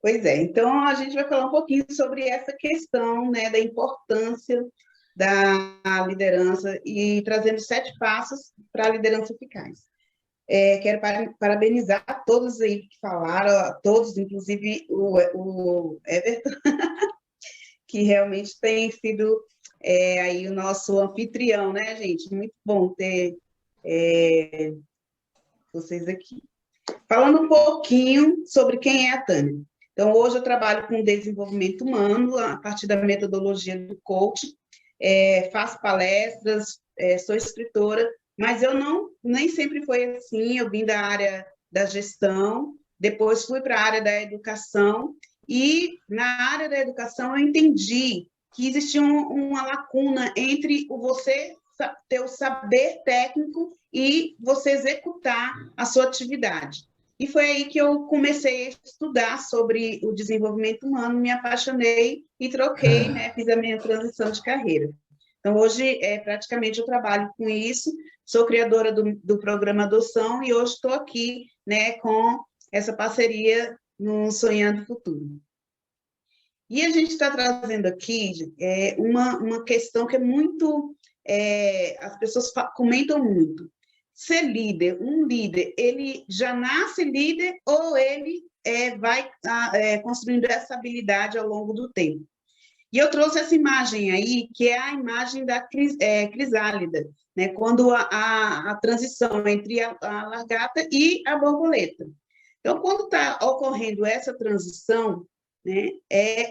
Pois é, então a gente vai falar um pouquinho sobre essa questão, né, da importância da liderança e trazendo 7 passos para a liderança eficaz. Quero parabenizar a todos aí que falaram, a todos, inclusive o Everton, que realmente tem sido aí o nosso anfitrião, né, gente? Muito bom ter vocês aqui. Falando um pouquinho sobre quem é a Tânia. Então, hoje eu trabalho com desenvolvimento humano, a partir da metodologia do coaching, faço palestras, sou escritora, mas eu não, nem sempre foi assim, eu vim da área da gestão, depois fui para a área da educação, e na área da educação eu entendi que existia uma lacuna entre o você ter o saber técnico e você executar a sua atividade. E foi aí que eu comecei a estudar sobre o desenvolvimento humano, me apaixonei e troquei, né, fiz a minha transição de carreira. Então, hoje, praticamente, eu trabalho com isso, sou criadora do programa Adoção e hoje estou aqui, né, com essa parceria no Sonhando Futuro. E a gente está trazendo aqui uma questão que é muito, as pessoas comentam muito. Ser líder, um líder, ele já nasce líder ou ele vai construindo essa habilidade ao longo do tempo? E eu trouxe essa imagem aí, que é a imagem da crisálida, né? Quando a transição entre a lagarta e a borboleta. Então, quando está ocorrendo essa transição, né,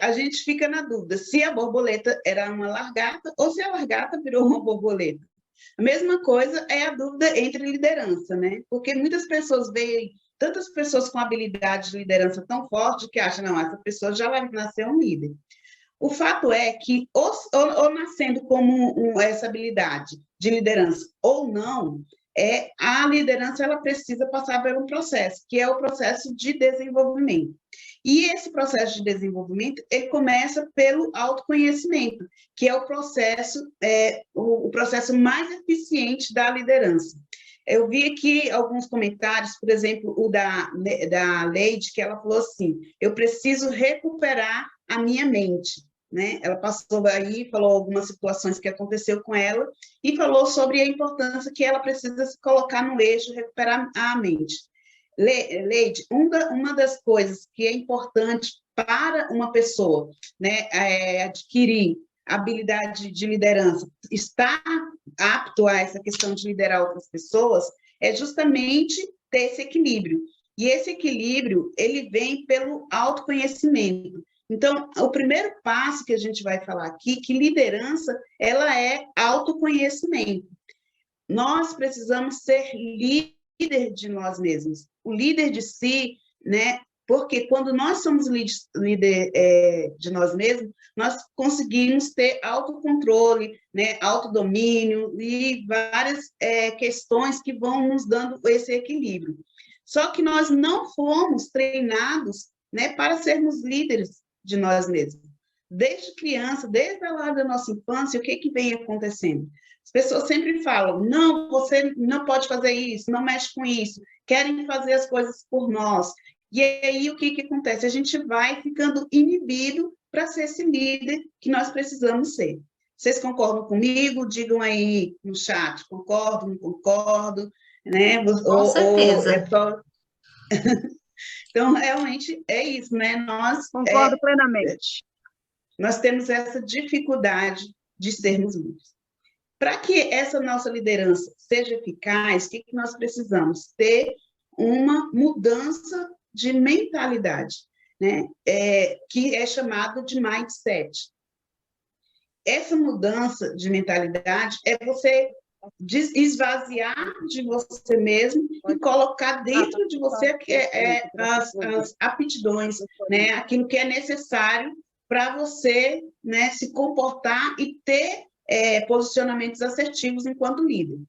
a gente fica na dúvida se a borboleta era uma lagarta ou se a lagarta virou uma borboleta. A mesma coisa é a dúvida entre liderança, né? Porque muitas pessoas veem tantas pessoas com habilidade de liderança tão forte que acham, não, essa pessoa já vai nascer um líder. O fato é que, ou nascendo como essa habilidade de liderança ou não, a liderança ela precisa passar por um processo, que é o processo de desenvolvimento. E esse processo de desenvolvimento, ele começa pelo autoconhecimento, que é o processo mais eficiente da liderança. Eu vi aqui alguns comentários, por exemplo, o da Leide, que ela falou assim, eu preciso recuperar a minha mente. Né? Ela passou aí, falou algumas situações que aconteceu com ela e falou sobre a importância que ela precisa se colocar no eixo, recuperar a mente. Leide, uma das coisas que é importante para uma pessoa, né, adquirir habilidade de liderança, estar apto a essa questão de liderar outras pessoas, é justamente ter esse equilíbrio. E esse equilíbrio, ele vem pelo autoconhecimento. Então, o primeiro passo que a gente vai falar aqui, que liderança, ela é autoconhecimento. Nós precisamos ser líder de nós mesmos, o líder de si, né? Porque quando nós somos líder de nós mesmos, nós conseguimos ter autocontrole, né? Autodomínio e várias questões que vão nos dando esse equilíbrio. Só que nós não fomos treinados, né, para sermos líderes de nós mesmos. Desde criança, desde lá da nossa infância, o que vem acontecendo? As pessoas sempre falam, não, você não pode fazer isso, não mexe com isso, querem fazer as coisas por nós. E aí, o que acontece? A gente vai ficando inibido para ser esse líder que nós precisamos ser. Vocês concordam comigo? Digam aí no chat, concordo, não concordo, né? Com certeza. Então, realmente é isso, né? Concordo plenamente. Nós temos essa dificuldade de sermos líderes. Para que essa nossa liderança seja eficaz, o que nós precisamos? Ter uma mudança de mentalidade, né? Que é chamado de mindset. Essa mudança de mentalidade é você esvaziar de você mesmo e colocar dentro de você as aptidões, né? Aquilo que é necessário para você, né, se comportar e ter posicionamentos assertivos enquanto líder.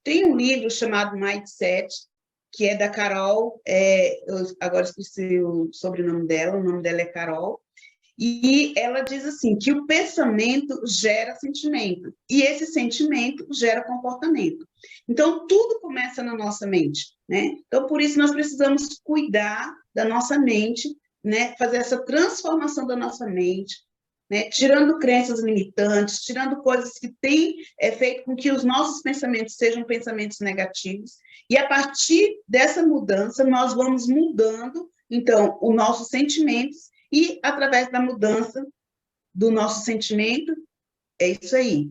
Tem um livro chamado Mindset, que é da Carol, eu agora esqueci o sobrenome dela, o nome dela é Carol, e ela diz assim, que o pensamento gera sentimento, e esse sentimento gera comportamento. Então, tudo começa na nossa mente, né? Então, por isso, nós precisamos cuidar da nossa mente, né, fazer essa transformação da nossa mente, né, tirando crenças limitantes, tirando coisas que têm feito com que os nossos pensamentos sejam pensamentos negativos, e a partir dessa mudança, nós vamos mudando, então, os nossos sentimentos, e através da mudança do nosso sentimento, é isso aí.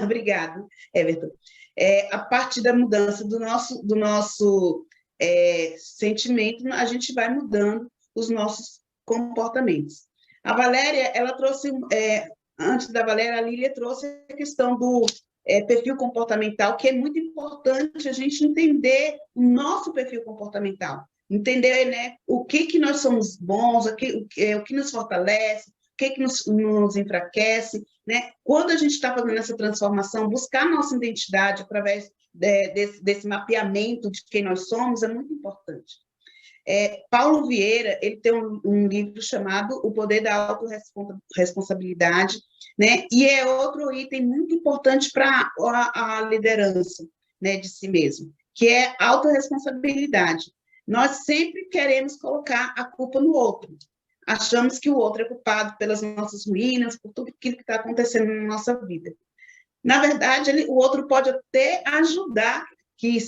Obrigada, Everton. A partir da mudança do nosso sentimento, a gente vai mudando os nossos comportamentos. A Valéria, ela trouxe, antes da Valéria, a Lília trouxe a questão do perfil comportamental, que é muito importante a gente entender o nosso perfil comportamental, entender, né, o que nós somos bons, o que nos fortalece, o que nos enfraquece, né? Quando a gente está fazendo essa transformação, buscar nossa identidade através desse mapeamento de quem nós somos é muito importante. Paulo Vieira, ele tem um livro chamado O Poder da Autorresponsabilidade, né? E é outro item muito importante para a liderança, né, de si mesmo, que é a autorresponsabilidade. Nós sempre queremos colocar a culpa no outro. Achamos que o outro é culpado pelas nossas ruínas, por tudo aquilo que está acontecendo na nossa vida. Na verdade, o outro pode até ajudar que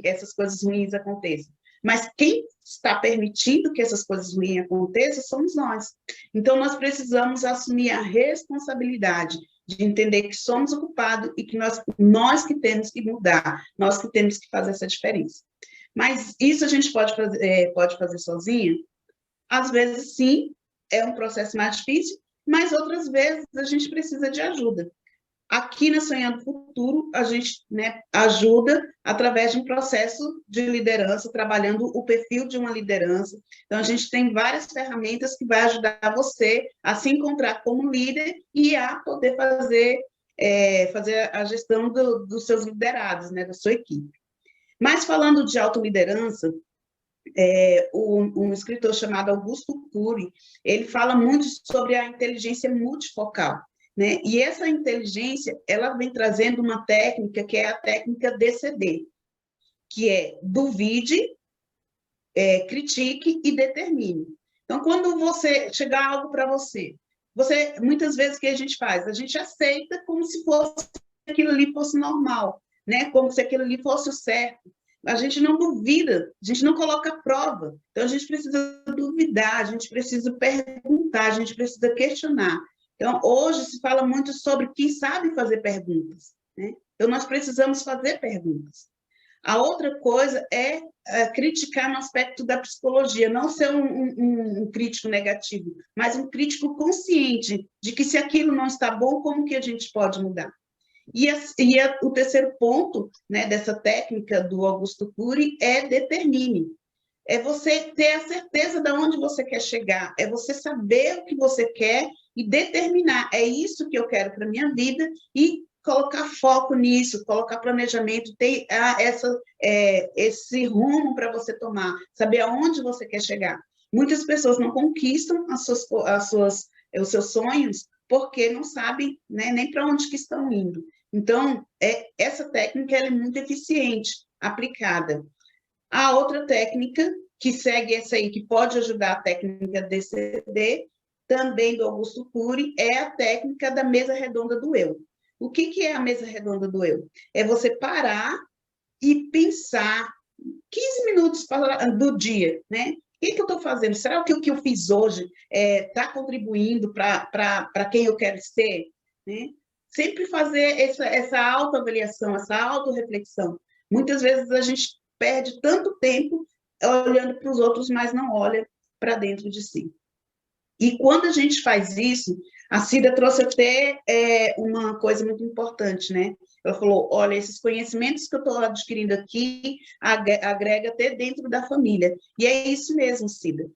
essas coisas ruins aconteçam, mas quem está permitindo que essas coisas ruins aconteçam somos nós. Então, nós precisamos assumir a responsabilidade de entender que somos o culpado e que nós que temos que mudar, nós que temos que fazer essa diferença. Mas isso a gente pode fazer sozinho? Às vezes, sim, é um processo mais difícil, mas outras vezes a gente precisa de ajuda. Aqui na Sonhando Futuro, a gente, né, ajuda através de um processo de liderança, trabalhando o perfil de uma liderança. Então, a gente tem várias ferramentas que vai ajudar você a se encontrar como líder e a poder fazer a gestão dos seus liderados, né, da sua equipe. Mas, falando de autoliderança, um escritor chamado Augusto Cury, ele fala muito sobre a inteligência multifocal, né? E essa inteligência, ela vem trazendo uma técnica que é a técnica DCD, que é duvide, critique e determine. Então, quando você chegar algo para você, muitas vezes o que a gente faz? A gente aceita como se fosse aquilo ali fosse normal, né? Como se aquilo ali fosse o certo. A gente não duvida, a gente não coloca prova. Então, a gente precisa duvidar, a gente precisa perguntar, a gente precisa questionar. Então, hoje se fala muito sobre quem sabe fazer perguntas, né? Então, nós precisamos fazer perguntas. A outra coisa é criticar no aspecto da psicologia, não ser um crítico negativo, mas um crítico consciente de que se aquilo não está bom, como que a gente pode mudar? O terceiro ponto, né, dessa técnica do Augusto Cury é determine. É você ter a certeza de onde você quer chegar, é você saber o que você quer e determinar. É isso que eu quero para a minha vida e colocar foco nisso, colocar planejamento, ter esse rumo para você tomar, saber aonde você quer chegar. Muitas pessoas não conquistam os seus sonhos porque não sabem, né, nem para onde que estão indo. Então, essa técnica ela é muito eficiente, aplicada. A outra técnica, que segue essa aí, que pode ajudar a técnica DCD, também do Augusto Cury, é a técnica da mesa redonda do eu. O que é a mesa redonda do eu? É você parar e pensar 15 minutos do dia, né? O que eu estou fazendo? Será que o que eu fiz hoje está contribuindo para quem eu quero ser? Né? Sempre fazer essa autoavaliação, essa autorreflexão. Muitas vezes a gente perde tanto tempo olhando para os outros, mas não olha para dentro de si. E quando a gente faz isso, a Cida trouxe até uma coisa muito importante, né? Ela falou, olha, esses conhecimentos que eu estou adquirindo aqui, agrega até dentro da família. E é isso mesmo, Cida.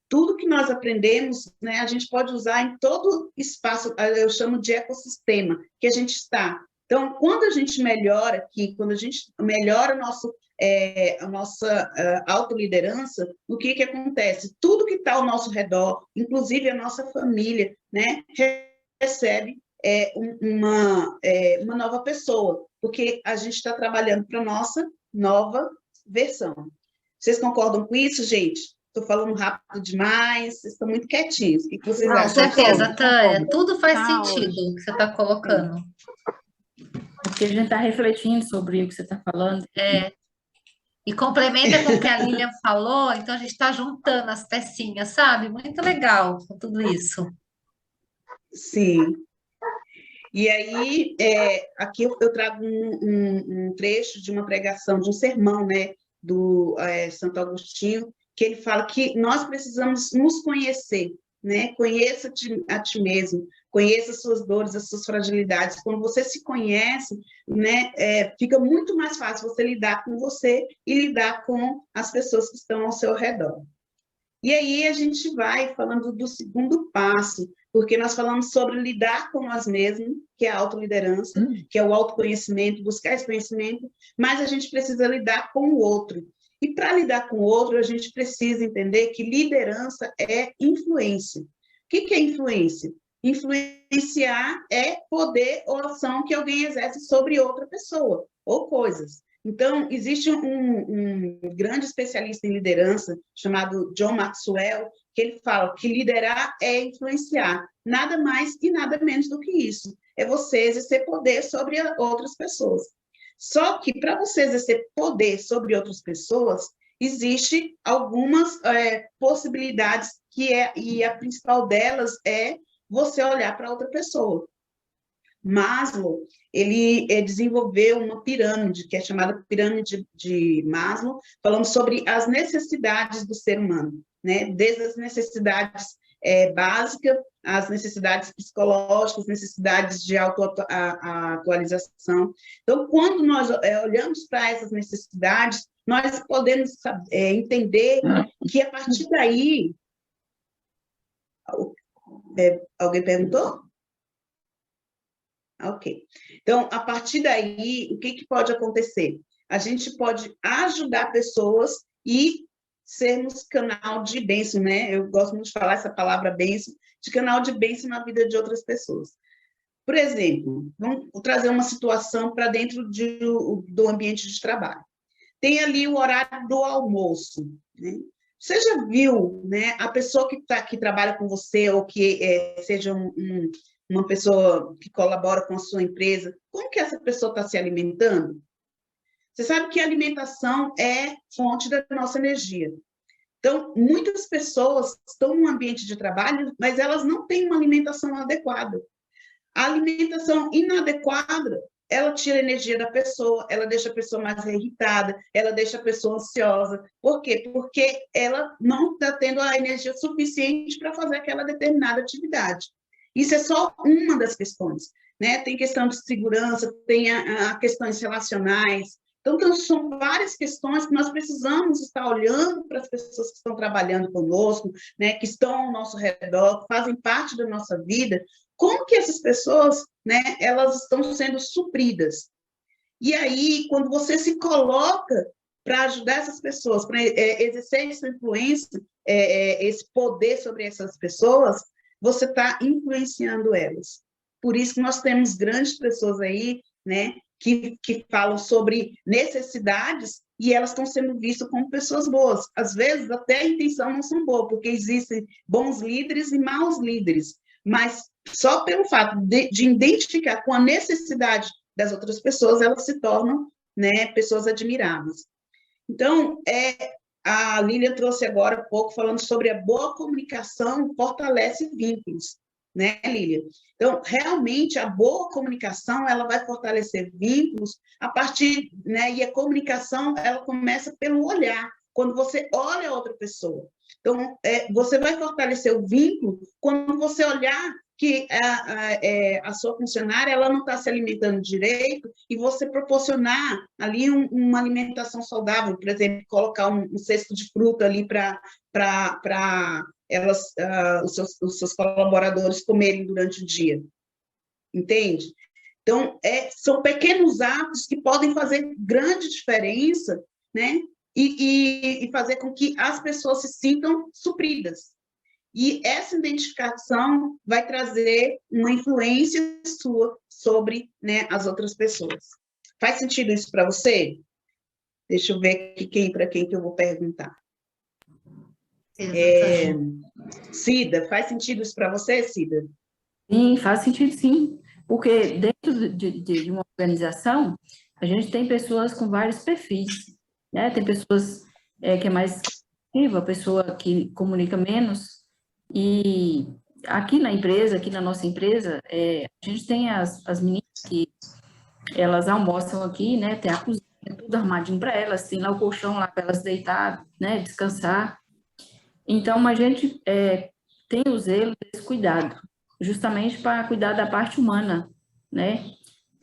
Tudo que nós aprendemos, né, a gente pode usar em todo espaço, eu chamo de ecossistema, que a gente está. Então, quando a gente melhora aqui, quando a gente melhora a nossa autoliderança, o que acontece? Tudo que está ao nosso redor, inclusive a nossa família, né, recebe uma nova pessoa, porque a gente está trabalhando para a nossa nova versão. Vocês concordam com isso, gente? Estou falando rápido demais, vocês estão muito quietinhos. O que vocês Com acham? certeza, Tânia, Concordo. tudo faz Tá sentido o que você está colocando. Porque a gente está refletindo sobre o que você está falando. E complementa com o que a Lilian falou, então a gente está juntando as pecinhas, sabe? Muito legal com tudo isso. Sim. E aí, aqui eu trago um trecho de uma pregação, de um sermão, né, do Santo Agostinho, que ele fala que nós precisamos nos conhecer, né? Conheça a ti mesmo, conheça as suas dores, as suas fragilidades. Quando você se conhece, né, fica muito mais fácil você lidar com você e lidar com as pessoas que estão ao seu redor. E aí a gente vai falando do segundo passo, porque nós falamos sobre lidar com nós mesmos, que é a autoliderança, que é o autoconhecimento, buscar esse conhecimento, mas a gente precisa lidar com o outro. E para lidar com o outro, a gente precisa entender que liderança é influência. O que é influência? Influenciar é poder ou ação que alguém exerce sobre outra pessoa ou coisas. Então, existe um grande especialista em liderança, chamado John Maxwell, que ele fala que liderar é influenciar, nada mais e nada menos do que isso. É você exercer poder sobre outras pessoas. Só que, para você exercer poder sobre outras pessoas, existe algumas possibilidades, e a principal delas é você olhar para outra pessoa. Maslow, ele desenvolveu uma pirâmide, que é chamada pirâmide de Maslow, falando sobre as necessidades do ser humano, né? Desde as necessidades básicas, as necessidades psicológicas, necessidades de autoatualização. Então, quando nós olhamos para essas necessidades, nós podemos entender que, a partir daí... alguém perguntou? Ok. Então, a partir daí, o que pode acontecer? A gente pode ajudar pessoas e sermos canal de bênção, né? Eu gosto muito de falar essa palavra bênção, de canal de bênção na vida de outras pessoas. Por exemplo, vamos trazer uma situação para dentro do ambiente de trabalho. Tem ali o horário do almoço, né? Você já viu, né, a pessoa que trabalha com você ou que seja uma pessoa que colabora com a sua empresa, como que essa pessoa está se alimentando? Você sabe que a alimentação é fonte da nossa energia. Então, muitas pessoas estão num ambiente de trabalho, mas elas não têm uma alimentação adequada. A alimentação inadequada, ela tira a energia da pessoa, ela deixa a pessoa mais irritada, ela deixa a pessoa ansiosa. Por quê? Porque ela não está tendo a energia suficiente para fazer aquela determinada atividade. Isso é só uma das questões, né? Tem questão de segurança, tem questões relacionais. Então, são várias questões que nós precisamos estar olhando para as pessoas que estão trabalhando conosco, né? Que estão ao nosso redor, que fazem parte da nossa vida. Como que essas pessoas, né, elas estão sendo supridas? E aí, quando você se coloca para ajudar essas pessoas, para exercer essa influência, esse poder sobre essas pessoas, você está influenciando elas. Por isso que nós temos grandes pessoas aí, né, que falam sobre necessidades e elas estão sendo vistas como pessoas boas. Às vezes, até a intenção não são boas, porque existem bons líderes e maus líderes, mas só pelo fato de identificar com a necessidade das outras pessoas, elas se tornam, né, pessoas admiráveis. Então, a Lilian trouxe agora há pouco, falando sobre a boa comunicação fortalece vínculos, né, Lilian? Então, realmente, a boa comunicação, ela vai fortalecer vínculos a partir, né, e a comunicação, ela começa pelo olhar, quando você olha a outra pessoa. Então, você vai fortalecer o vínculo quando você olhar que a sua funcionária ela não está se alimentando direito e você proporcionar ali uma alimentação saudável, por exemplo, colocar um cesto de fruta ali para elas, os seus colaboradores comerem durante o dia. Entende? Então, são pequenos atos que podem fazer grande diferença, né? E fazer com que as pessoas se sintam supridas. E essa identificação vai trazer uma influência sua sobre, né, as outras pessoas. Faz sentido isso para você? Deixa eu ver para quem que eu vou perguntar. Exatamente. Cida, faz sentido isso para você, Cida? Sim, faz sentido sim, porque dentro de uma organização, a gente tem pessoas com vários perfis, né? Tem pessoas que é mais comunicativa, pessoa que comunica menos, e aqui na empresa, aqui na nossa empresa, a gente tem as meninas que elas almoçam aqui, né? Tem a cozinha, tudo armadinho para elas, tem lá o colchão lá para elas deitar, né? Descansar. Então, a gente tem o zelo desse cuidado, justamente para cuidar da parte humana, né?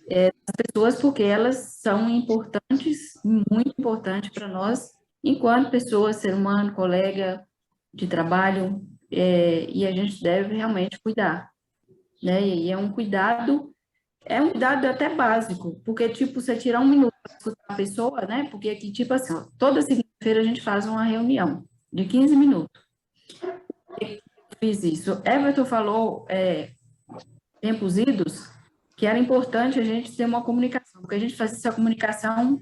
Das pessoas, porque elas são importantes, muito importantes para nós, enquanto pessoa, ser humano, colega de trabalho, e a gente deve realmente cuidar, né? E é um cuidado até básico, porque, tipo, você tirar um minuto para escutar a pessoa, né? Porque aqui, tipo assim, ó, toda segunda-feira a gente faz uma reunião de 15 minutos. Fiz isso. Everton falou, tempos idos, que era importante a gente ter uma comunicação, porque a gente fazia essa comunicação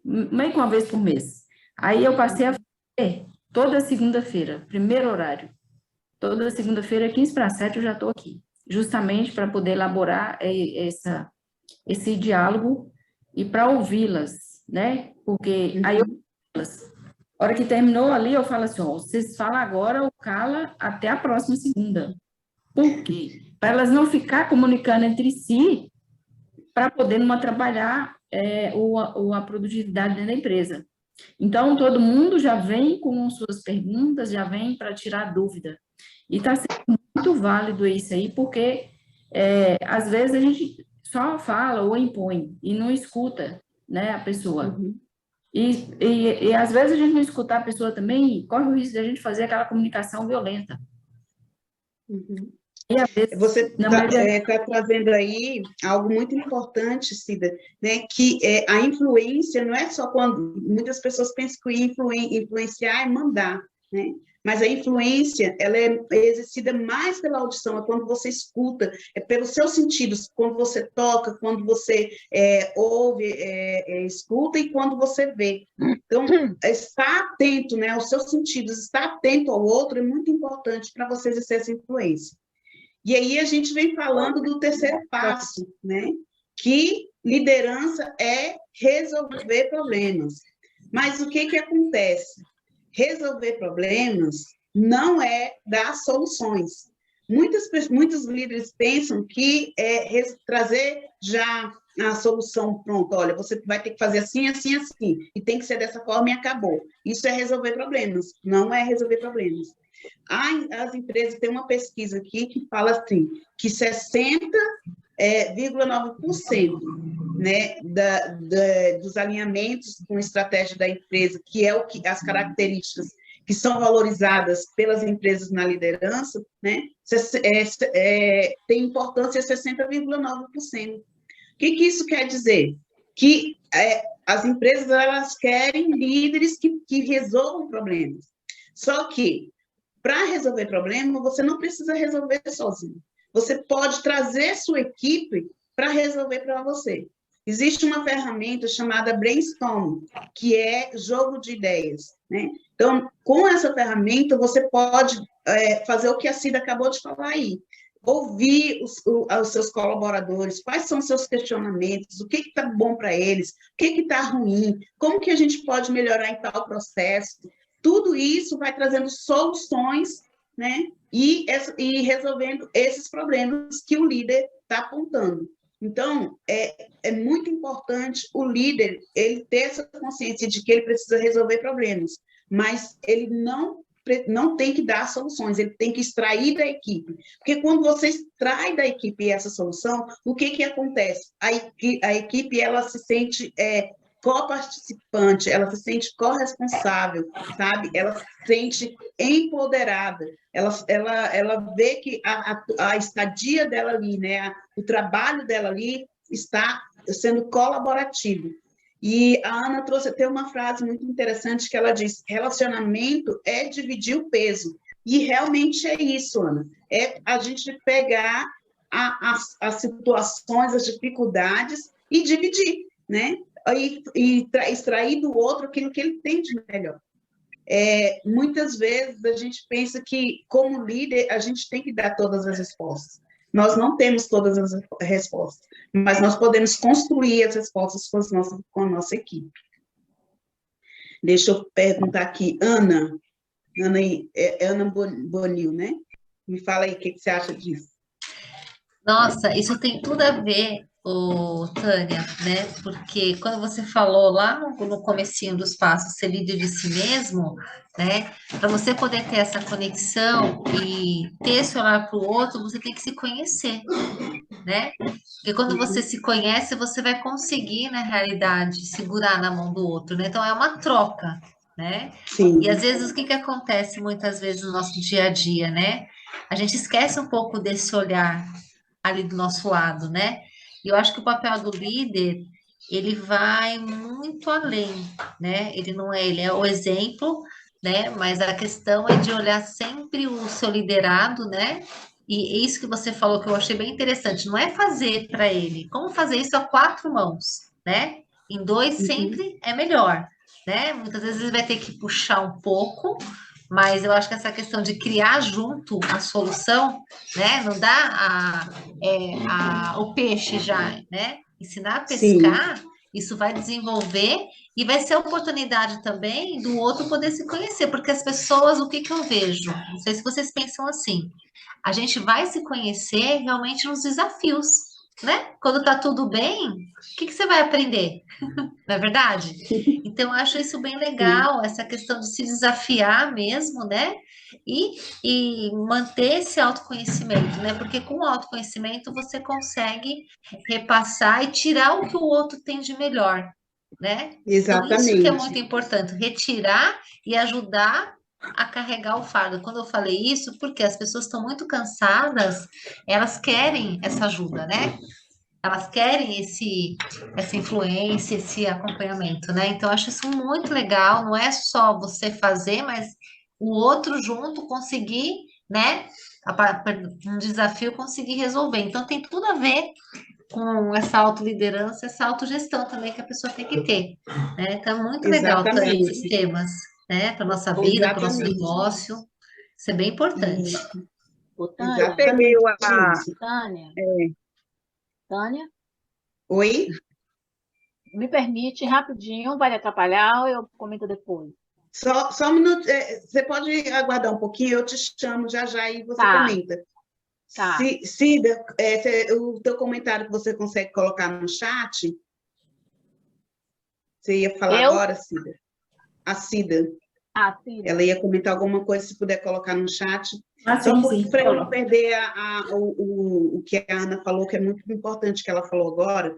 meio que uma vez por mês. Aí eu passei a fazer toda segunda-feira, primeiro horário. Toda segunda-feira, 15 para 7, eu já estou aqui, justamente para poder elaborar esse diálogo e para ouvi-las, né? Porque aí eu ouvi-las. A hora que terminou ali, eu falo assim, ó, vocês falam agora ou cala até a próxima segunda. Por quê? Para elas não ficar comunicando entre si, para poder não atrapalhar a produtividade dentro da empresa. Então, todo mundo já vem com suas perguntas, já vem para tirar dúvida. E está sendo muito válido isso aí, porque às vezes a gente só fala ou impõe e não escuta, né, a pessoa. E às vezes a gente não escutar a pessoa também, corre o risco de a gente fazer aquela comunicação violenta. E às vezes, Você está trazendo aí algo muito importante, Cida, né? Que a influência não é só quando muitas pessoas pensam que influenciar é mandar, né? Mas a influência, ela é exercida mais pela audição, é quando você escuta, é pelos seus sentidos, quando você toca, quando você ouve, escuta e quando você vê. Então, estar atento, né, aos seus sentidos, estar atento ao outro é muito importante para você exercer essa influência. E aí a gente vem falando do terceiro passo, né? Que liderança é resolver problemas. Mas o que acontece? Resolver problemas não é dar soluções. Muitos líderes pensam que trazer já a solução pronta. Olha, você vai ter que fazer assim, assim, assim, e tem que ser dessa forma e acabou. Isso é resolver problemas, não é resolver problemas. As empresas têm uma pesquisa aqui que fala assim, que 60,9%, né, dos alinhamentos com estratégia da empresa, que é as características que são valorizadas pelas empresas na liderança, né, tem importância 60,9%. O que isso quer dizer? Que as empresas elas querem líderes que resolvam problemas. Só que para resolver problema, você não precisa resolver sozinho. Você pode trazer sua equipe para resolver para você. Existe uma ferramenta chamada Brainstorm, que é jogo de ideias, né? Então, com essa ferramenta, você pode fazer o que a Cida acabou de falar aí. Ouvir os seus colaboradores, quais são os seus questionamentos, o que está bom para eles, o que está ruim, como que a gente pode melhorar em tal processo. Tudo isso vai trazendo soluções, né? E resolvendo esses problemas que o líder está apontando. Então, é muito importante o líder ele ter essa consciência de que ele precisa resolver problemas, mas ele não tem que dar soluções, ele tem que extrair da equipe. Porque quando você extrai da equipe essa solução, o que acontece? A equipe ela se sente co-participante, ela se sente corresponsável, sabe? Ela se sente empoderada, ela vê que a estadia dela ali, né? O trabalho dela ali está sendo colaborativo. E a Ana trouxe até uma frase muito interessante que ela diz, relacionamento é dividir o peso. E realmente é isso, Ana. É a gente pegar as situações, as dificuldades e dividir, né? E extrair do outro aquilo que ele tem de melhor. muitas vezes a gente pensa que, como líder, a gente tem que dar todas as respostas. Nós não temos todas as respostas, mas nós podemos construir as respostas com a nossa equipe. Deixa eu perguntar aqui, Ana Bonil, né? Me fala aí, o que você acha disso? Nossa, isso tem tudo a ver, Tânia, né? Porque quando você falou lá no comecinho dos passos, ser líder de si mesmo, né? Para você poder ter essa conexão e ter esse olhar para o outro, você tem que se conhecer, né? Porque quando você se conhece, você vai conseguir, na realidade, segurar na mão do outro, né? Então é uma troca, né? Sim. E às vezes o que acontece muitas vezes no nosso dia a dia, né? A gente esquece um pouco desse olhar ali do nosso lado, né? E eu acho que o papel do líder, ele vai muito além, né? Ele é o exemplo, né? Mas a questão é de olhar sempre o seu liderado, né? E isso que você falou que eu achei bem interessante, não é fazer para ele, como fazer isso a quatro mãos, né? Em dois sempre é melhor, né? Muitas vezes ele vai ter que puxar um pouco, mas eu acho que essa questão de criar junto a solução, né? Não dá o peixe já, né? Ensinar a pescar, isso vai desenvolver e vai ser a oportunidade também do outro poder se conhecer, porque as pessoas, o que que eu vejo? Não sei se vocês pensam assim, a gente vai se conhecer realmente nos desafios, né? Quando tá tudo bem, o que que você vai aprender? Não é verdade? Então, eu acho isso bem legal, essa questão de se desafiar mesmo, né? E manter esse autoconhecimento, né? Porque com o autoconhecimento você consegue repassar e tirar o que o outro tem de melhor, né? Então, isso que é muito Exatamente. importante, retirar e ajudar a carregar o fardo. Quando eu falei isso, porque as pessoas estão muito cansadas, elas querem essa ajuda, né? Elas querem essa influência, esse acompanhamento, né? Então, eu acho isso muito legal. Não é só você fazer, mas o outro junto conseguir, né? Um desafio conseguir resolver. Então, tem tudo a ver com essa autoliderança, essa autogestão também que a pessoa tem que ter, né? Então, é muito legal, Tânia, esses Exatamente. temas, né? Para nossa vida, para o nosso Exatamente. negócio. Isso é bem importante. Isso. Ô, Tânia, Eu peguei Exatamente isso. Tânia, é, Tânia, Oi? me permite rapidinho, vai lhe atrapalhar ou eu comento depois? Só um minuto. Você pode aguardar um pouquinho, eu te chamo já já e você Tá. comenta. Tá. Cida, o teu comentário que você consegue colocar no chat? Você ia falar Eu? agora, Cida? A Cida. Sim. Ela ia comentar alguma coisa, se puder colocar no chat. Sim, sim. Para eu não perder o que a Ana falou, que é muito importante que ela falou agora,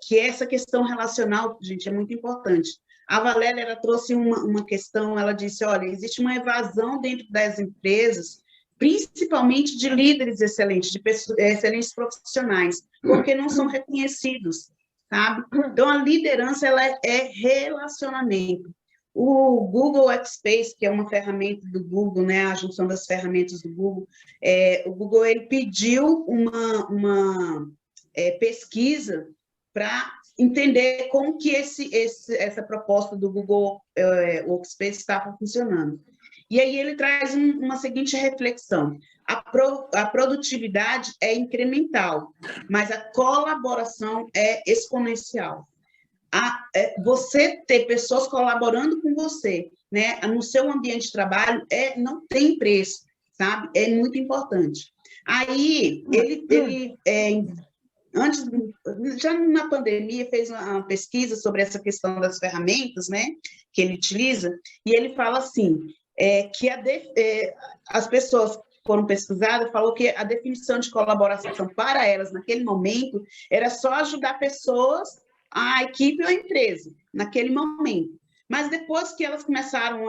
que essa questão relacional, gente, é muito importante. A Valéria, ela trouxe uma questão, ela disse, olha, existe uma evasão dentro das empresas, principalmente de líderes excelentes, de excelentes profissionais, porque não são reconhecidos, sabe? Então, a liderança, ela é relacionamento. O Google Workspace, que é uma ferramenta do Google, né, a junção das ferramentas do Google, o Google ele pediu uma pesquisa para entender como que essa proposta do Google Workspace estava funcionando. E aí ele traz uma seguinte reflexão: a produtividade é incremental, mas a colaboração é exponencial. Você ter pessoas colaborando com você, né, no seu ambiente de trabalho, não tem preço, sabe? É muito importante. Aí, antes, já na pandemia, fez uma pesquisa sobre essa questão das ferramentas, né, que ele utiliza, e ele fala assim, que as pessoas foram pesquisadas, falou que a definição de colaboração para elas, naquele momento, era só ajudar pessoas, a equipe ou a empresa, naquele momento. Mas depois que elas começaram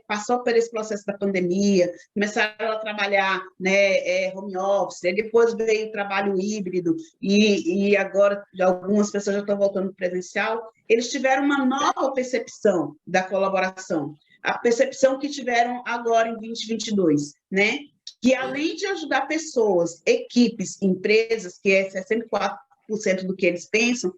passou por esse processo da pandemia, começaram a trabalhar, né, home office, depois veio o trabalho híbrido, e agora algumas pessoas já estão voltando presencial, eles tiveram uma nova percepção da colaboração, a percepção que tiveram agora em 2022, né? Que além de ajudar pessoas, equipes, empresas, que é 64% do que eles pensam,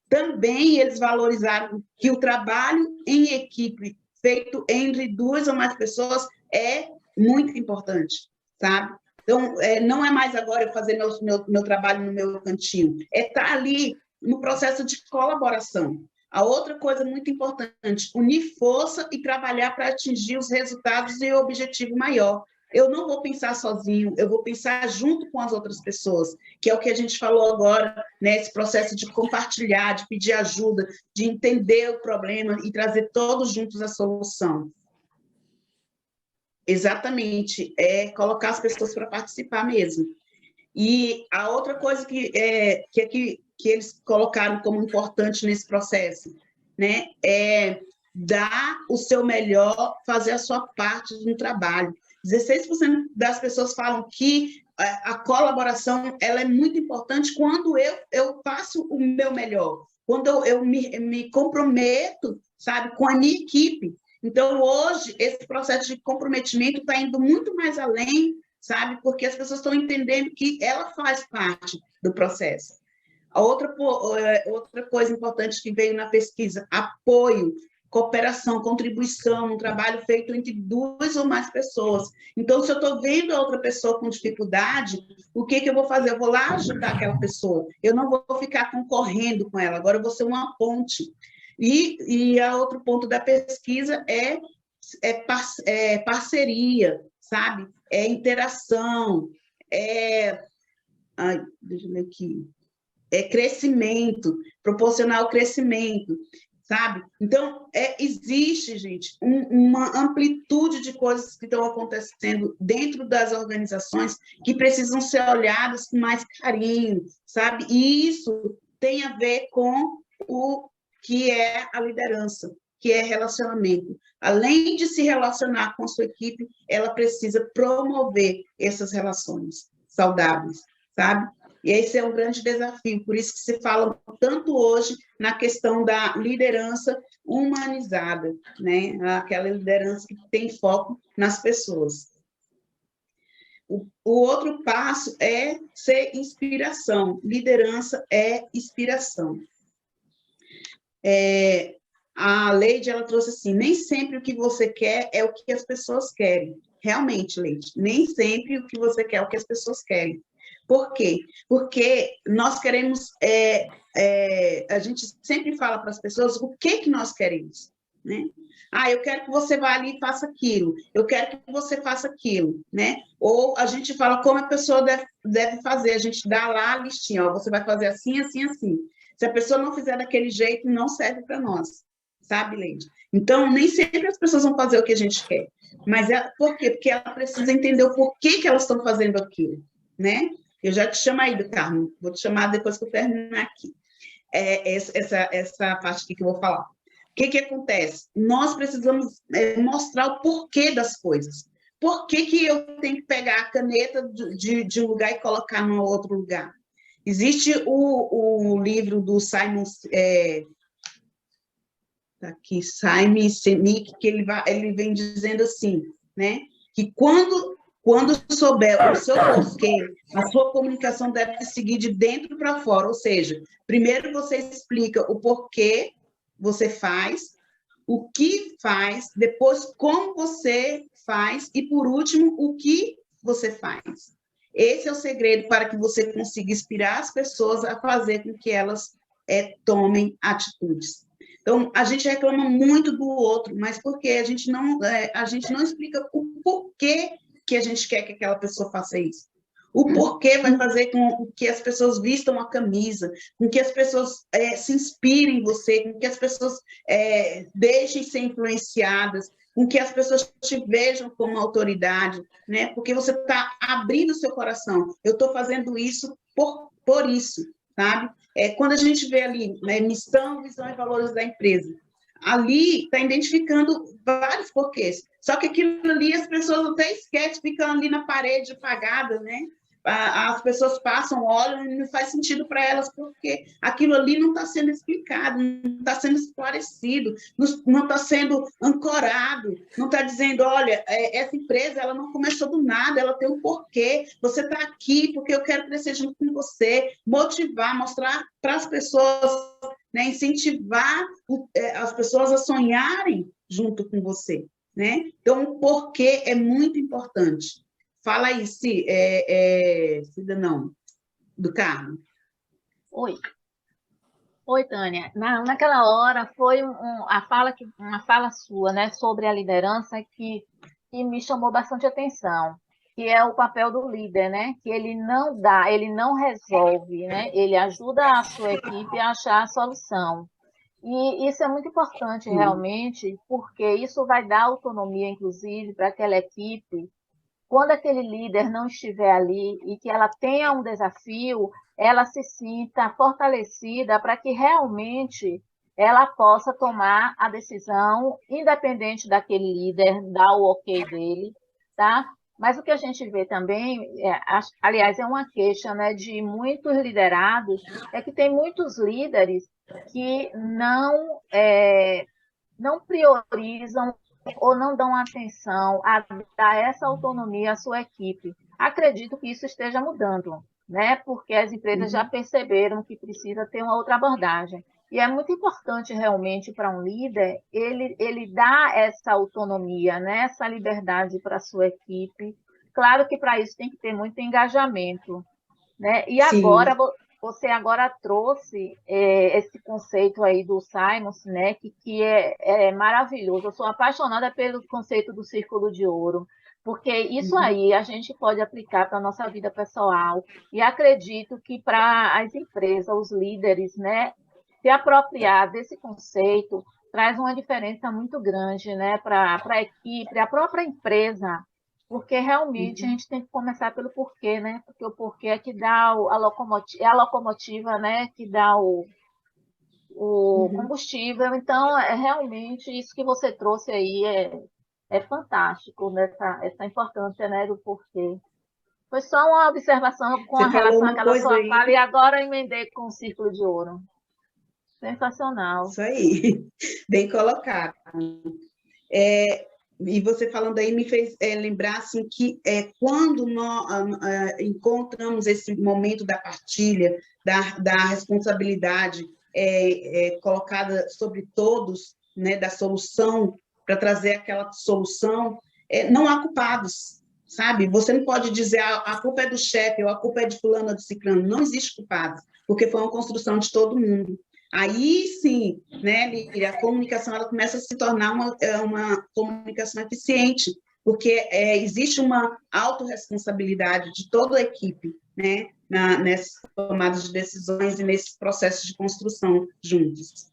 também eles valorizaram que o trabalho em equipe feito entre 2 ou mais pessoas é muito importante, sabe? Então, não é mais agora eu fazer meu trabalho no meu cantinho, é estar ali no processo de colaboração. A outra coisa muito importante, unir força e trabalhar para atingir os resultados e o objetivo maior. Eu não vou pensar sozinho, eu vou pensar junto com as outras pessoas, que é o que a gente falou agora, né? Esse processo de compartilhar, de pedir ajuda, de entender o problema e trazer todos juntos a solução. Exatamente, é colocar as pessoas para participar mesmo. E a outra coisa que eles colocaram como importante nesse processo, né, é dar o seu melhor, fazer a sua parte no trabalho. 16% das pessoas falam que a colaboração ela é muito importante quando eu faço o meu melhor, quando eu me comprometo, sabe, com a minha equipe. Então, hoje, esse processo de comprometimento está indo muito mais além, sabe, porque as pessoas estão entendendo que ela faz parte do processo. A outra coisa importante que veio na pesquisa, apoio, cooperação, contribuição, um trabalho feito entre 2 ou mais pessoas. Então, se eu estou vendo a outra pessoa com dificuldade, o que eu vou fazer? Eu vou lá ajudar aquela pessoa. Eu não vou ficar concorrendo com ela, agora eu vou ser uma ponte. E a outro ponto da pesquisa é parceria, sabe? É interação, deixa eu ver aqui, é crescimento, proporcionar o crescimento, sabe? Então, existe, gente, uma amplitude de coisas que estão acontecendo dentro das organizações que precisam ser olhadas com mais carinho, sabe? E isso tem a ver com o que é a liderança, que é relacionamento. Além de se relacionar com a sua equipe, ela precisa promover essas relações saudáveis, sabe? E esse é um grande desafio, por isso que se fala tanto hoje na questão da liderança humanizada, né? Aquela liderança que tem foco nas pessoas. O outro passo é ser inspiração. Liderança é inspiração. A Leide, ela trouxe assim, nem sempre o que você quer é o que as pessoas querem. Realmente, Leide, nem sempre o que você quer é o que as pessoas querem. Por quê? Porque nós queremos, a gente sempre fala para as pessoas o que nós queremos, né? Eu quero que você vá ali e faça aquilo, eu quero que você faça aquilo, né? Ou a gente fala como a pessoa deve fazer, a gente dá lá a listinha, ó, você vai fazer assim, assim, assim. Se a pessoa não fizer daquele jeito, não serve para nós, sabe, Leide? Então, nem sempre as pessoas vão fazer o que a gente quer. Mas por quê? Porque ela precisa entender o porquê que elas estão fazendo aquilo, né? Eu já te chamo aí, do Carmo, vou te chamar depois que eu terminar aqui. Essa parte aqui que eu vou falar. O que acontece? Nós precisamos mostrar o porquê das coisas. Por que eu tenho que pegar a caneta de um lugar e colocar no outro lugar? Existe o livro do Simon Simon Sinek, que ele vem dizendo assim, né? Que quando souber o seu porquê, a sua comunicação deve seguir de dentro para fora, ou seja, primeiro você explica o porquê você faz, o que faz, depois como você faz e, por último, o que você faz. Esse é o segredo para que você consiga inspirar as pessoas a fazer com que elas tomem atitudes. Então, a gente reclama muito do outro, mas porque a gente não explica o porquê que a gente quer que aquela pessoa faça isso. O porquê vai fazer com que as pessoas vistam a camisa, com que as pessoas se inspirem em você, com que as pessoas deixem ser influenciadas, com que as pessoas te vejam como autoridade, né? Porque você está abrindo o seu coração. Eu estou fazendo isso por isso, sabe? Quando a gente vê ali, né, missão, visão e valores da empresa, ali está identificando vários porquês. Só que aquilo ali as pessoas até esquecem, ficam ali na parede apagada, né? As pessoas passam, olham e não faz sentido para elas, porque aquilo ali não está sendo explicado, não está sendo esclarecido, não está sendo ancorado, não está dizendo, olha, essa empresa ela não começou do nada, ela tem um porquê, você está aqui porque eu quero crescer junto com você, motivar, mostrar para as pessoas, né, incentivar as pessoas a sonharem junto com você, né? Então, o porquê é muito importante. Fala aí, Cida, não, do Carmo. Oi. Oi, Tânia. Naquela hora foi uma fala sua, né, sobre a liderança que me chamou bastante atenção, que é o papel do líder, né? Que ele não dá, ele não resolve, né? Ele ajuda a sua equipe a achar a solução. E isso é muito importante Sim. realmente, porque isso vai dar autonomia, inclusive, para aquela equipe quando aquele líder não estiver ali e que ela tenha um desafio, ela se sinta fortalecida para que realmente ela possa tomar a decisão, independente daquele líder, dar o ok dele, tá? Mas o que a gente vê também, aliás, é uma queixa, né, de muitos liderados, é que tem muitos líderes que não priorizam ou não dão atenção a dar essa autonomia à sua equipe. Acredito que isso esteja mudando, né? Porque as empresas já Uhum. perceberam que precisa ter uma outra abordagem. E é muito importante realmente para um líder ele dar essa autonomia, né? Essa liberdade para a sua equipe. Claro que para isso tem que ter muito engajamento, né? E agora Sim. você agora trouxe esse conceito aí do Simon Sinek, que é maravilhoso. Eu sou apaixonada pelo conceito do círculo de ouro, porque isso Uhum. aí a gente pode aplicar para a nossa vida pessoal. E acredito que para as empresas, os líderes, né, se apropriar desse conceito traz uma diferença muito grande, né, para a equipe, a própria empresa, porque realmente a Uhum. gente tem que começar pelo porquê, né? Porque o porquê é que dá a locomotiva, é a locomotiva, né? Que dá o Uhum. combustível. Então, é realmente isso que você trouxe aí é fantástico, essa importância, né, do porquê. Foi só uma observação com Você falou relação uma àquela coisa sua fala aí, e agora eu emendei com o círculo de ouro. Sensacional. isso aí, bem colocado. E você falando aí me fez lembrar assim, que quando nós encontramos esse momento da partilha, da responsabilidade colocada sobre todos, né, da solução, para trazer aquela solução, não há culpados, sabe? Você não pode dizer a culpa é do chefe ou a culpa é de fulano ou de ciclano, não existe culpado, porque foi uma construção de todo mundo. Aí sim, né, Líria, a comunicação ela começa a se tornar uma comunicação eficiente, porque existe uma autorresponsabilidade de toda a equipe, né, nessas tomadas de decisões e nesses processos de construção juntos.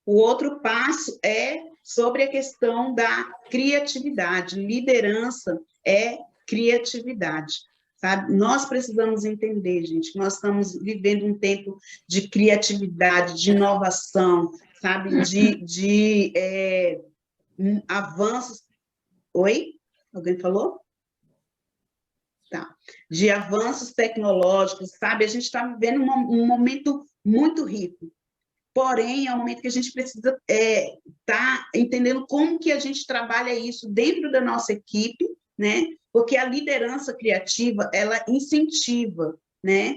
O outro passo é sobre a questão da criatividade. Liderança é criatividade, sabe? Nós precisamos entender, gente, que nós estamos vivendo um tempo de criatividade, de inovação, sabe? De avanços. Oi? Alguém falou? Tá. De avanços tecnológicos, sabe? A gente está vivendo um momento muito rico. Porém, é um momento que a gente precisa estar entendendo como que a gente trabalha isso dentro da nossa equipe, né? Porque a liderança criativa, ela incentiva, né?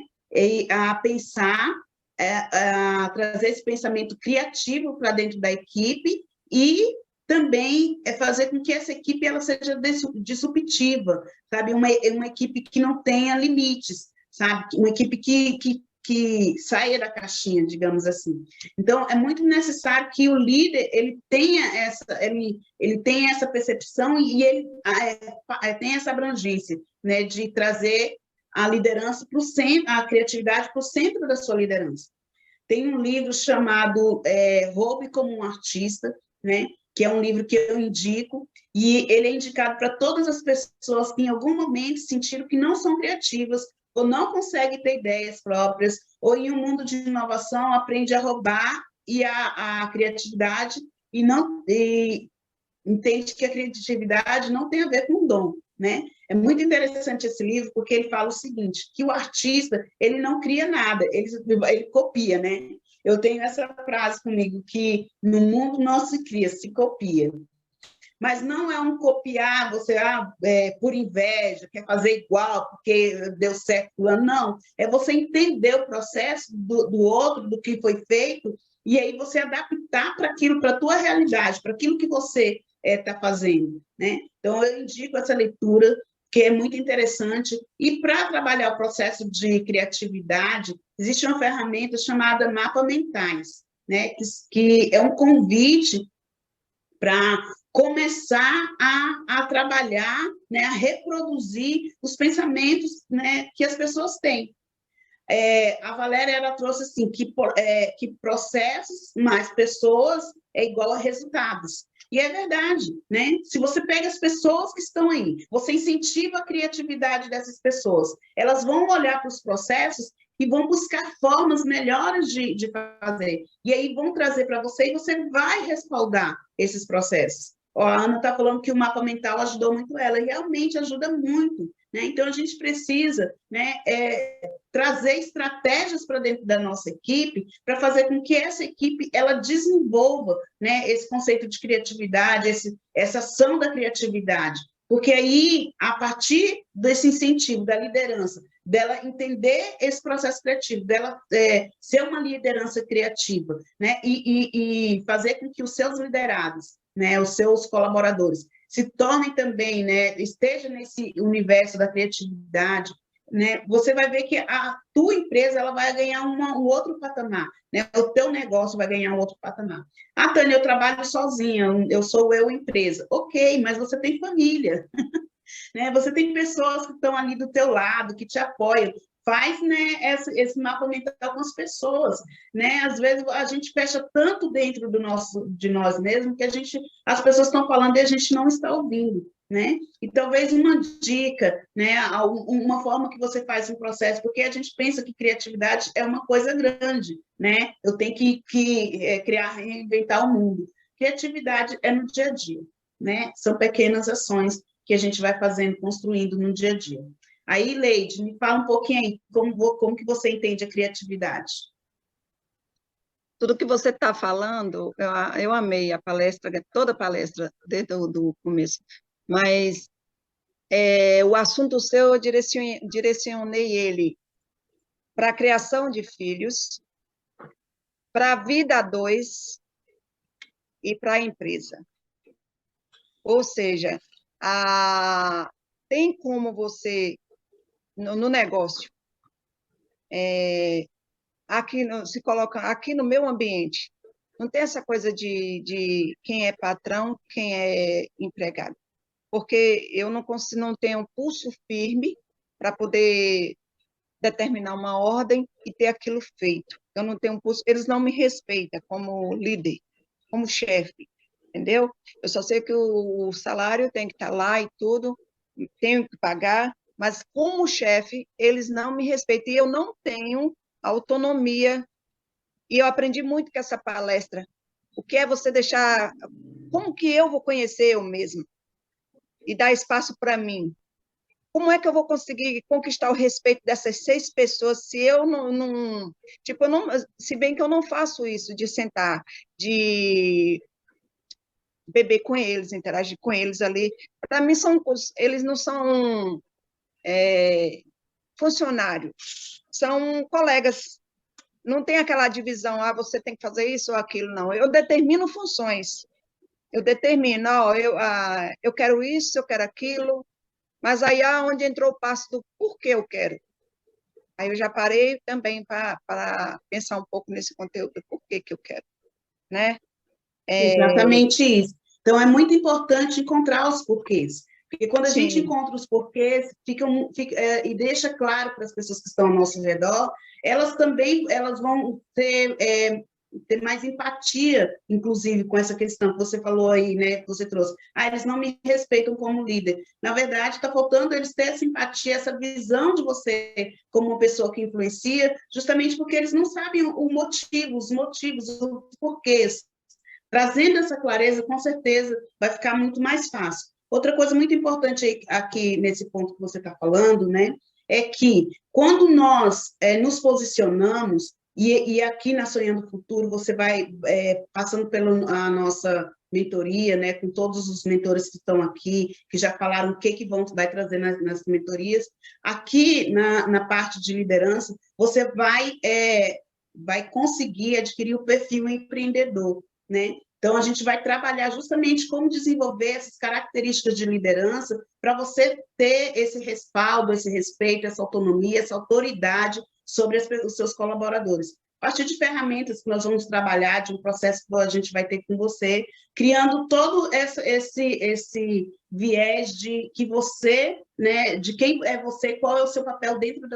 A pensar, a trazer esse pensamento criativo para dentro da equipe e também fazer com que essa equipe ela seja disruptiva, sabe? Uma equipe que não tenha limites, sabe? Uma equipe que saia da caixinha, digamos assim. Então, é muito necessário que o líder ele tenha essa percepção e ele tenha essa abrangência, né, de trazer a liderança para o centro, a criatividade para o centro da sua liderança. Tem um livro chamado Roube como um Artista, né, que é um livro que eu indico, e ele é indicado para todas as pessoas que em algum momento sentiram que não são criativas, ou não consegue ter ideias próprias, ou em um mundo de inovação aprende a roubar a criatividade e entende que a criatividade não tem a ver com dom, né? É muito interessante esse livro porque ele fala o seguinte, que o artista ele não cria nada, ele copia, né? Eu tenho essa frase comigo que no mundo não se cria, se copia. Mas não é um copiar, você por inveja, quer fazer igual, porque deu certo, não. É você entender o processo do outro, do que foi feito, e aí você adaptar para aquilo, para a tua realidade, para aquilo que você está fazendo, né? Então, eu indico essa leitura, que é muito interessante, e para trabalhar o processo de criatividade, existe uma ferramenta chamada Mapa Mentais, né? Que é um convite para começar a trabalhar, né, a reproduzir os pensamentos, né, que as pessoas têm. A Valéria, ela trouxe assim, que processos mais pessoas é igual a resultados. E é verdade, né? Se você pega as pessoas que estão aí, você incentiva a criatividade dessas pessoas, elas vão olhar para os processos e vão buscar formas melhores de fazer. E aí vão trazer para você e você vai respaldar esses processos. Ó, a Ana está falando que o mapa mental ajudou muito ela, e realmente ajuda muito, né? Então, a gente precisa, né, trazer estratégias para dentro da nossa equipe para fazer com que essa equipe ela desenvolva, né, esse conceito de criatividade, essa ação da criatividade. Porque aí, a partir desse incentivo da liderança, dela entender esse processo criativo, dela ser uma liderança criativa, né, e fazer com que os seus liderados, né, os seus colaboradores, se tornem também, né, esteja nesse universo da criatividade, né, você vai ver que a tua empresa ela vai ganhar um outro patamar, né, o teu negócio vai ganhar um outro patamar. Ah, Tânia, eu trabalho sozinha, eu sou empresa. Ok, mas você tem família, né? Você tem pessoas que estão ali do teu lado, que te apoiam. Faz, né, esse mapa mental com as pessoas, né? Às vezes a gente fecha tanto dentro de nós mesmos que as pessoas estão falando e a gente não está ouvindo, né? E talvez uma dica, né, uma forma que você faz um processo, porque a gente pensa que criatividade é uma coisa grande, né? Eu tenho que criar, reinventar o mundo. Criatividade é no dia a dia, né? São pequenas ações que a gente vai fazendo, construindo no dia a dia. Aí, Leide, me fala um pouquinho aí, como que você entende a criatividade? Tudo que você está falando, eu amei a palestra, toda a palestra, desde o começo, mas o assunto seu, eu direcionei ele para a criação de filhos, para a vida a dois e para a empresa. Ou seja, tem como você, no negócio, se coloca aqui no meu ambiente, não tem essa coisa de quem é patrão, quem é empregado, porque eu não tenho um pulso firme para poder determinar uma ordem e ter aquilo feito. Eu não tenho um pulso, eles não me respeitam como líder, como chefe, entendeu? Eu só sei que o salário tem que estar lá e tudo, tenho que pagar, mas como chefe, eles não me respeitam, e eu não tenho autonomia, e eu aprendi muito com essa palestra, o que é você deixar, como que eu vou conhecer eu mesmo, e dar espaço para mim, como é que eu vou conseguir conquistar o respeito dessas 6 pessoas se eu se bem que eu não faço isso, de sentar, de beber com eles, interagir com eles ali, para mim eles não são funcionários, são colegas, não tem aquela divisão, você tem que fazer isso ou aquilo, não. Eu determino funções. Eu determino, eu quero isso, eu quero aquilo, mas aí onde entrou o passo do porquê eu quero. Aí eu já parei também para pensar um pouco nesse conteúdo, do porquê que eu quero, né? Exatamente isso. Então, é muito importante encontrar os porquês. Porque quando a gente Sim. encontra os porquês, e deixa claro para as pessoas que estão ao nosso redor, elas vão ter mais empatia, inclusive, com essa questão que você falou aí, né, que você trouxe. Eles não me respeitam como líder. Na verdade, está faltando eles ter essa empatia, essa visão de você como uma pessoa que influencia, justamente porque eles não sabem os motivos, os porquês. Trazendo essa clareza, com certeza, vai ficar muito mais fácil. Outra coisa muito importante aqui nesse ponto que você está falando, né, é que quando nós nos posicionamos, e aqui na Sonhando o Futuro, você vai passando pela nossa mentoria, né, com todos os mentores que estão aqui, que já falaram o que vai trazer nas mentorias, aqui na parte de liderança, você vai vai conseguir adquirir o perfil empreendedor, né? Então, a gente vai trabalhar justamente como desenvolver essas características de liderança para você ter esse respaldo, esse respeito, essa autonomia, essa autoridade sobre os seus colaboradores. A partir de ferramentas que nós vamos trabalhar, de um processo que a gente vai ter com você, criando todo esse viés de que você, né, de quem é você, qual é o seu papel dentro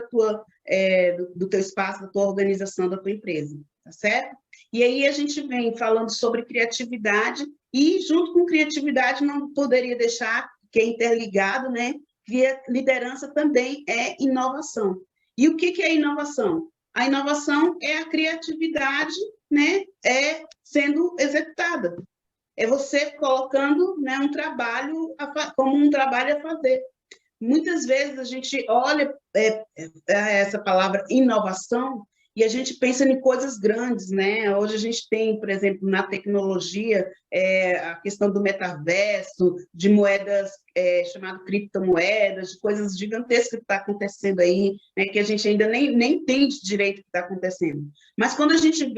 do teu espaço, da tua organização, da tua empresa, tá certo? E aí a gente vem falando sobre criatividade e, junto com criatividade, não poderia deixar, que é interligado, né? Liderança também é inovação. E o que é inovação? A inovação é a criatividade, né, sendo executada. É você colocando, né, um trabalho como um trabalho a fazer. Muitas vezes a gente olha essa palavra inovação e a gente pensa em coisas grandes, né? Hoje a gente tem, por exemplo, na tecnologia, a questão do metaverso, de moedas chamado criptomoedas, de coisas gigantescas que está acontecendo aí, né? Que a gente ainda nem entende direito o que está acontecendo. Mas quando a gente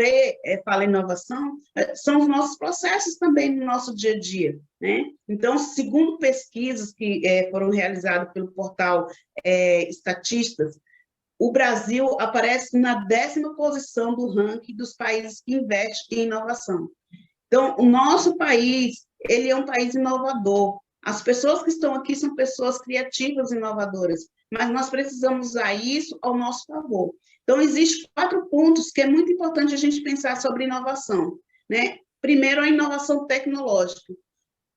fala em inovação, são os nossos processos também no nosso dia a dia, né? Então, segundo pesquisas que foram realizadas pelo portal Estatistas, o Brasil aparece na 10ª posição do ranking dos países que investem em inovação. Então, o nosso país, ele é um país inovador. As pessoas que estão aqui são pessoas criativas e inovadoras, mas nós precisamos usar isso ao nosso favor. Então, existem 4 pontos que é muito importante a gente pensar sobre inovação, né? Primeiro, a inovação tecnológica.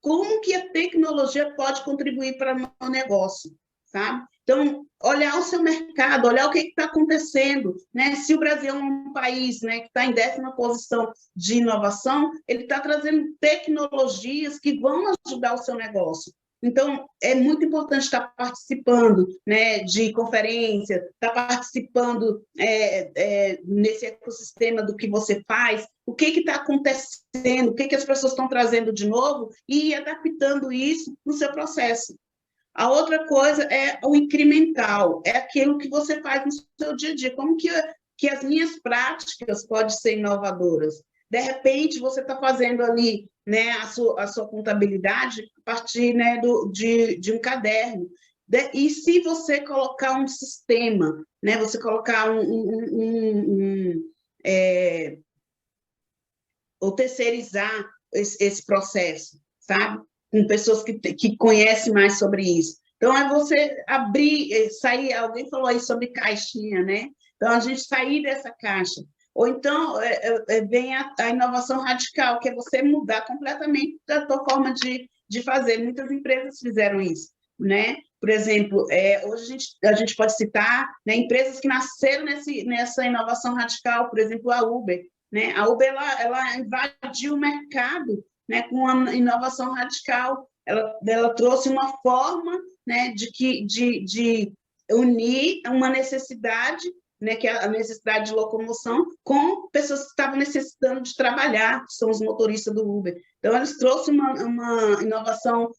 Como que a tecnologia pode contribuir para o negócio, sabe? Então, olhar o seu mercado, olhar o que está acontecendo, né? Se o Brasil é um país, né, que está em 10ª posição de inovação, ele está trazendo tecnologias que vão ajudar o seu negócio. Então, é muito importante estar participando, né, de conferência, estar participando nesse ecossistema do que você faz, o que está acontecendo, o que as pessoas estão trazendo de novo e ir adaptando isso no seu processo. A outra coisa é o incremental, é aquilo que você faz no seu dia a dia, como que as minhas práticas podem ser inovadoras. De repente, você está fazendo ali, né, a sua contabilidade a partir, né, de um caderno. E se você colocar um sistema, né, você colocar ou terceirizar esse processo, sabe? Com pessoas que conhecem mais sobre isso. Então, é você abrir, sair, alguém falou aí sobre caixinha, né? Então, a gente sair dessa caixa. Ou então, vem a inovação radical, que é você mudar completamente a tua forma de fazer. Muitas empresas fizeram isso, né? Por exemplo, hoje a gente pode citar, né, empresas que nasceram nessa inovação radical, por exemplo, a Uber, né? A Uber, ela invadiu o mercado, né, com uma inovação radical. Ela trouxe uma forma, né, de unir uma necessidade, né, que é a necessidade de locomoção, com pessoas que estavam necessitando de trabalhar, que são os motoristas do Uber. Então, eles trouxeram uma inovação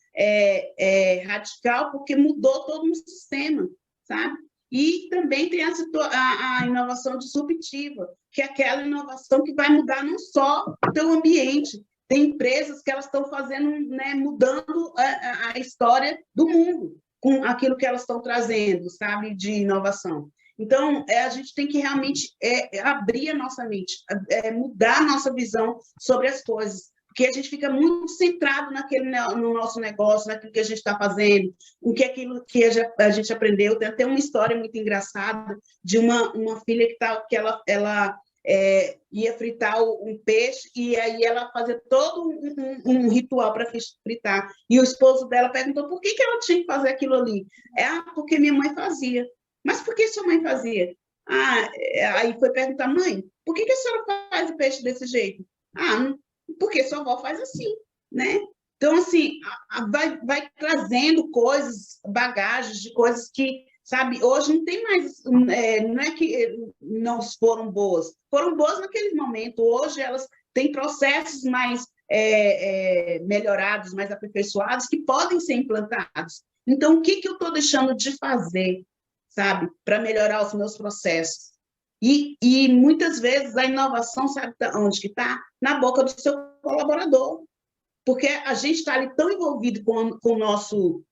radical, porque mudou todo um sistema, sabe? E também tem a inovação disruptiva, que é aquela inovação que vai mudar não só o teu ambiente. Tem empresas que elas estão fazendo, né, mudando a história do mundo com aquilo que elas estão trazendo, sabe, de inovação. Então, a gente tem que realmente abrir a nossa mente, mudar a nossa visão sobre as coisas, porque a gente fica muito centrado no nosso negócio, naquilo que a gente está fazendo, o que aquilo que a gente aprendeu. Tem até uma história muito engraçada de uma filha que ela ia fritar um peixe, e aí ela fazia todo um ritual para fritar. E o esposo dela perguntou por que ela tinha que fazer aquilo ali. Porque minha mãe fazia. Mas por que sua mãe fazia? Aí foi perguntar, mãe, por que a senhora faz o peixe desse jeito? Porque sua avó faz assim, né? Então, assim, vai trazendo coisas, bagagens de coisas que, sabe, hoje não tem mais, não é que não foram boas naquele momento, hoje elas têm processos mais melhorados, mais aperfeiçoados, que podem ser implantados. Então, o que eu estou deixando de fazer, sabe, para melhorar os meus processos? E muitas vezes a inovação, sabe onde que está? Na boca do seu colaborador, porque a gente está ali tão envolvido com o nosso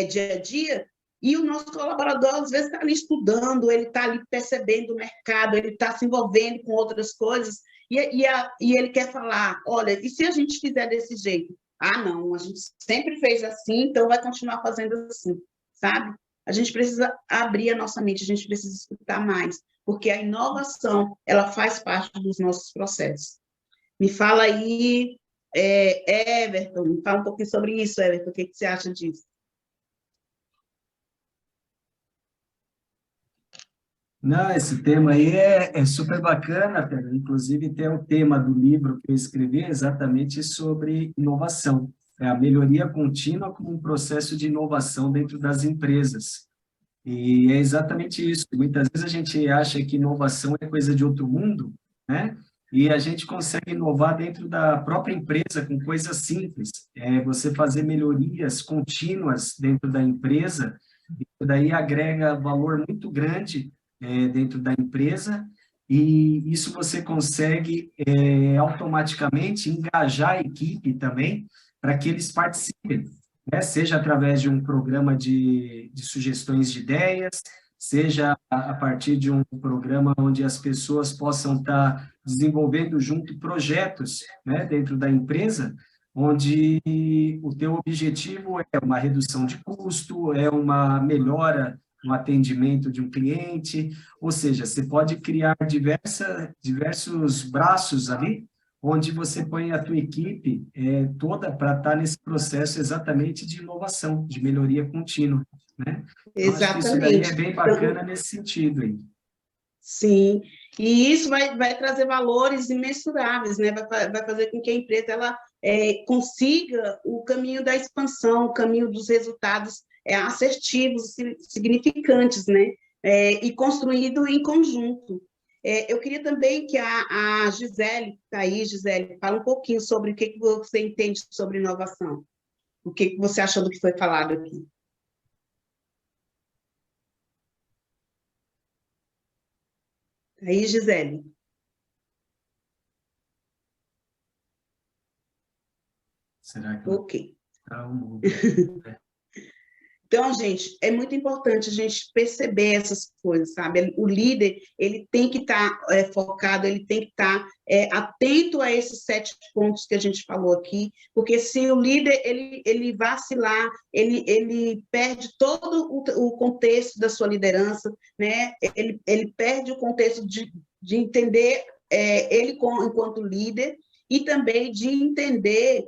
dia a dia, e o nosso colaborador, às vezes, está ali estudando, ele está ali percebendo o mercado, ele está se envolvendo com outras coisas, e ele quer falar, olha, e se a gente fizer desse jeito? Ah, não, a gente sempre fez assim, então vai continuar fazendo assim, sabe? A gente precisa abrir a nossa mente, a gente precisa escutar mais, porque a inovação, ela faz parte dos nossos processos. Me fala aí, Everton, me fala um pouquinho sobre isso, Everton, o que você acha disso? Não, esse tema aí é super bacana, Pedro. Inclusive, tem o tema do livro que eu escrevi exatamente sobre inovação. É a melhoria contínua como um processo de inovação dentro das empresas. E é exatamente isso. Muitas vezes a gente acha que inovação é coisa de outro mundo, né? E a gente consegue inovar dentro da própria empresa com coisas simples. É você fazer melhorias contínuas dentro da empresa, e daí agrega valor muito grande dentro da empresa, e isso você consegue automaticamente engajar a equipe também para que eles participem, né? Seja através de um programa de sugestões de ideias, seja a partir de um programa onde as pessoas possam estar desenvolvendo junto projetos, né, dentro da empresa, onde o teu objetivo é uma redução de custo, é uma melhora no atendimento de um cliente, ou seja, você pode criar diversos braços ali, onde você põe a tua equipe toda para estar nesse processo exatamente de inovação, de melhoria contínua, né? Então, acho que isso daí é bem bacana nesse sentido aí. Sim, e isso vai trazer valores imensuráveis, né? Vai fazer com que a empresa ela, consiga o caminho da expansão, o caminho dos resultados assertivos, significantes, né? E construído em conjunto. Eu queria também que a Gisele, está aí, Gisele, fala um pouquinho sobre o que você entende sobre inovação. O que você achou do que foi falado aqui? Aí, Gisele. Será que Ok. está um mundo? Então, gente, é muito importante a gente perceber essas coisas, sabe? O líder, ele tem que estar focado, ele tem que estar atento a esses 7 pontos que a gente falou aqui, porque se o líder, ele vacilar, ele perde todo o contexto da sua liderança, né? Ele perde o contexto de entender ele enquanto líder e também de entender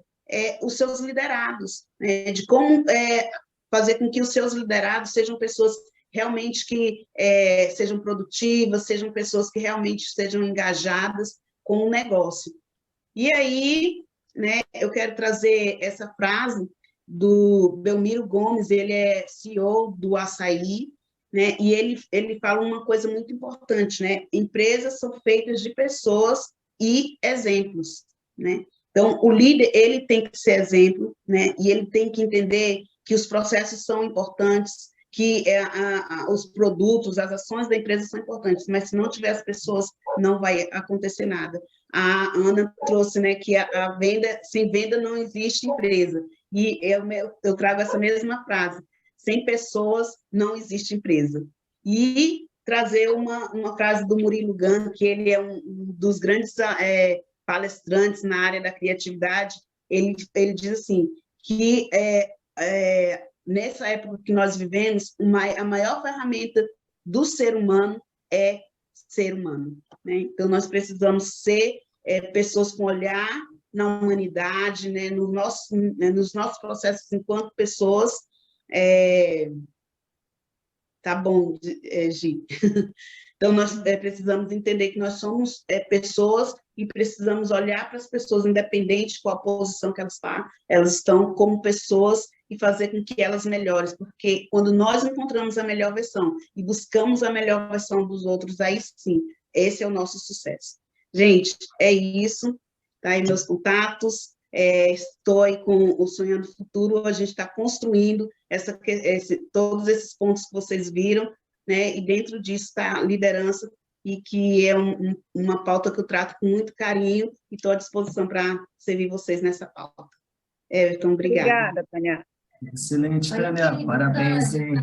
os seus liderados, né? De como fazer com que os seus liderados sejam pessoas realmente que sejam produtivas, sejam pessoas que realmente estejam engajadas com o negócio. E aí, né, eu quero trazer essa frase do Belmiro Gomes, ele é CEO do Açaí, né, e ele fala uma coisa muito importante, né? Empresas são feitas de pessoas e exemplos, né? Então, o líder, ele tem que ser exemplo, né? E ele tem que entender que os processos são importantes, que os produtos, as ações da empresa são importantes, mas se não tiver as pessoas, não vai acontecer nada. A Ana trouxe, né, que a venda, sem venda não existe empresa, e eu trago essa mesma frase, sem pessoas não existe empresa. E trazer uma frase do Murilo Gano, que ele é um dos grandes palestrantes na área da criatividade, ele diz assim, que nessa época que nós vivemos, a maior ferramenta do ser humano é ser humano, né? Então, nós precisamos ser pessoas com olhar na humanidade, né? Nos nossos processos enquanto pessoas. Tá bom, Gi. Então, nós precisamos entender que nós somos pessoas e precisamos olhar para as pessoas, independente qual a posição que elas estão como pessoas e fazer com que elas melhorem, porque quando nós encontramos a melhor versão e buscamos a melhor versão dos outros, aí sim, esse é o nosso sucesso. Gente, é isso, tá aí meus contatos, estou aí com o Sonhando Futuro, a gente está construindo todos esses pontos que vocês viram, né? E dentro disso está a liderança e que é uma pauta que eu trato com muito carinho e estou à disposição para servir vocês nessa pauta. Everton, obrigada. Obrigada, Tânia. Excelente, Tânia. Parabéns, hein?